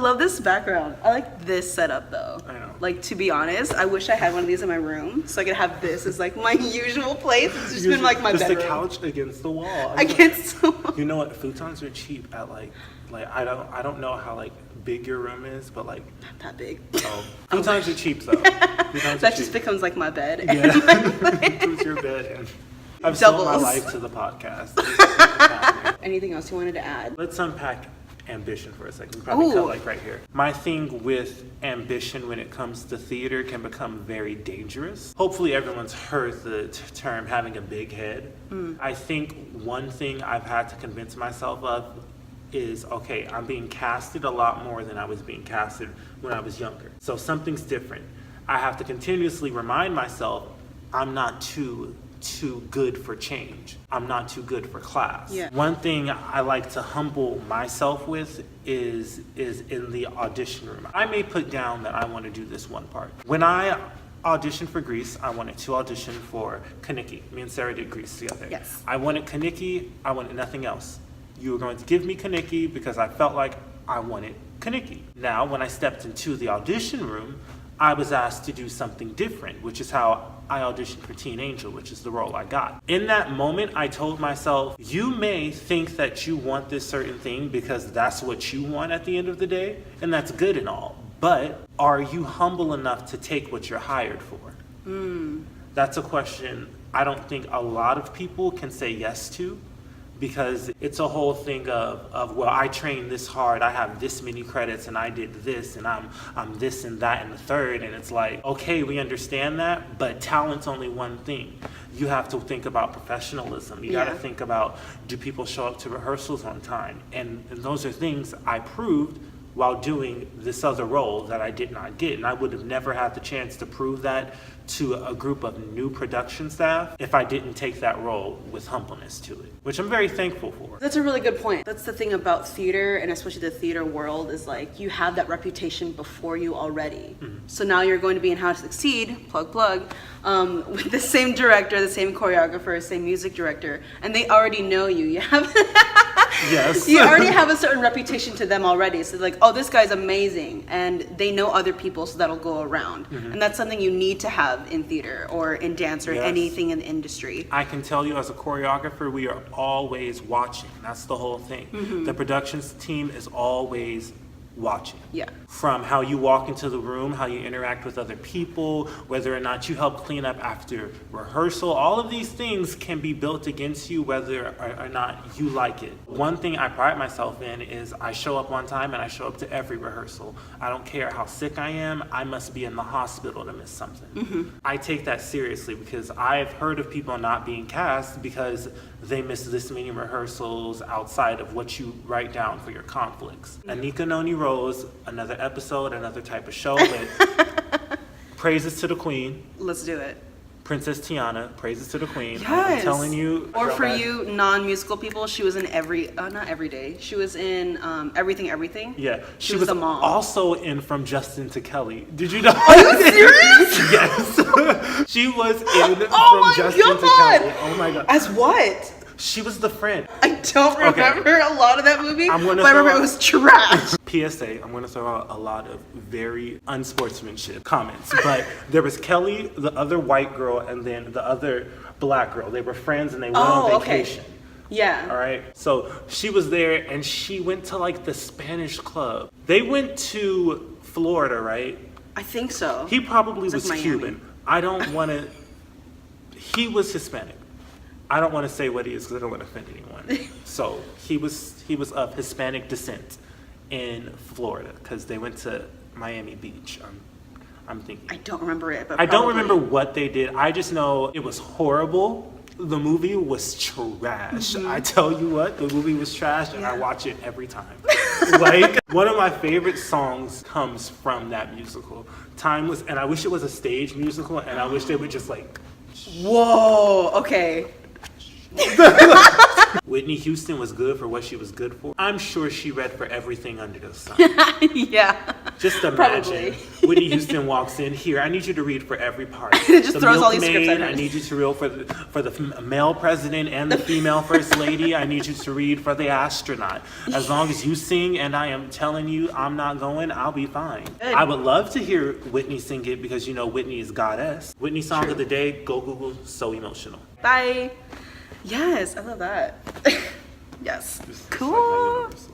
love this background. I like this setup though. I know. Like, to be honest, I wish I had one of these in my room so I could have this as like my usual place. It's just been like my just bedroom. the couch against the wall. Against the wall. You know what? Futons are cheap at like I don't know how like big your room is, but like Not that big. oh, futons are cheap though. Futons That are just cheap. becomes like my bed. Yeah. It's your bed. And I've sold my Doubles. life to the podcast. Anything else you wanted to add? Let's unpack ambition for a second. You probably Ooh. cut like right here. My thing with ambition when it comes to theater can become very dangerous. Hopefully everyone's heard the term having a big head. I think one thing I've had to convince myself of is, okay, I'm being casted a lot more than I was being casted when I was younger. So something's different. I have to continuously remind myself I'm not too good for change. I'm not too good for class. Yeah. One thing I like to humble myself with is in the audition room. I may put down that I want to do this one part. When I auditioned for Grease, I wanted to audition for Kaniki. Me and Sarah did Grease together. Yes. I wanted Kaniki, I wanted nothing else. You were going to give me Kaniki because I felt like I wanted Kaniki. Now, when I stepped into the audition room, I was asked to do something different, which is how I auditioned for Teen Angel, which is the role I got. In that moment, I told myself, you may think that you want this certain thing because that's what you want at the end of the day, and that's good and all. But are you humble enough to take what you're hired for? That's a question I don't think a lot of people can say yes to. Because it's a whole thing of well, I trained this hard, I have this many credits, and I did this, and I'm this and that and the third, and it's like, okay, we understand that, but talent's only one thing. You have to think about professionalism. You got to think about, do people show up to rehearsals on time? And those are things I proved while doing this other role that I did not get, and I would have never had the chance to prove that to a group of new production staff if I didn't take that role with humbleness to it, which I'm very thankful for. That's a really good point. That's the thing about theater, and especially the theater world, is like you have that reputation before you already. So now you're going to be in How to Succeed, plug, with the same director, the same choreographer, same music director, and they already know you. You have Yes. you already have a certain reputation to them already. So like, oh, this guy's amazing, and they know other people, so that'll go around. And that's something you need to have in theater or in dance or anything in the industry. I can tell you as a choreographer, we are always watching. That's the whole thing. The productions team is always watching. Yeah. From how you walk into the room, how you interact with other people, whether or not you help clean up after rehearsal, all of these things can be built against you whether or not you like it. One thing I pride myself in is I show up on time and I show up to every rehearsal. I don't care how sick I am, I must be in the hospital to miss something. I take that seriously because I've heard of people not being cast because they miss this many rehearsals outside of what you write down for your conflicts. Anika Noni Rose, another episode, another type of show, but praises to the queen. Let's do it. Princess Tiana, praises to the queen. Yes. I'm telling you. Or for you non-musical people, she was in not every day. She was in Everything. Yeah, She was the mom. Also in From Justin to Kelly. Did you know? Are you serious? Yes. She was in Oh From my Justin to God. Kelly. Oh my God. As what? She was the friend. I don't remember a lot of that movie, I'm gonna but I remember throw it was trash. PSA, I'm going to throw out a lot of very unsportsmanship comments, but there was Kelly, the other white girl, and then the other black girl. They were friends and they went on vacation. Okay. Yeah. All right. So she was there and she went to like the Spanish club. They went to Florida, right? I think so. He probably It's was like Miami. Cuban. I don't want to. He was Hispanic. I don't want to say what he is because I don't want to offend anyone. So he was of Hispanic descent in Florida because they went to Miami Beach. I'm thinking. I don't remember it, but I don't probably. remember what they did. I just know it was horrible. The movie was trash. I tell you what, the movie was trash, and I watch it every time. Like, one of my favorite songs comes from that musical. And I wish it was a stage musical, and I wish they would just like. Whoa. Okay. Whitney Houston was good for what she was good for. I'm sure she read for everything under the sun. Yeah. Just imagine. Probably. Whitney Houston walks in here. I need you to read for every part. It just throws all these scripts at her. I need you to read for the male president and the female first lady. I need you to read for the astronaut. As long as you sing and I am telling you I'm not going, I'll be fine. Good. I would love to hear Whitney sing it because you know Whitney is goddess. Whitney song of the day. Go Google. So emotional. Bye. Yes, I love that. Yes. This is like my Cool. universal.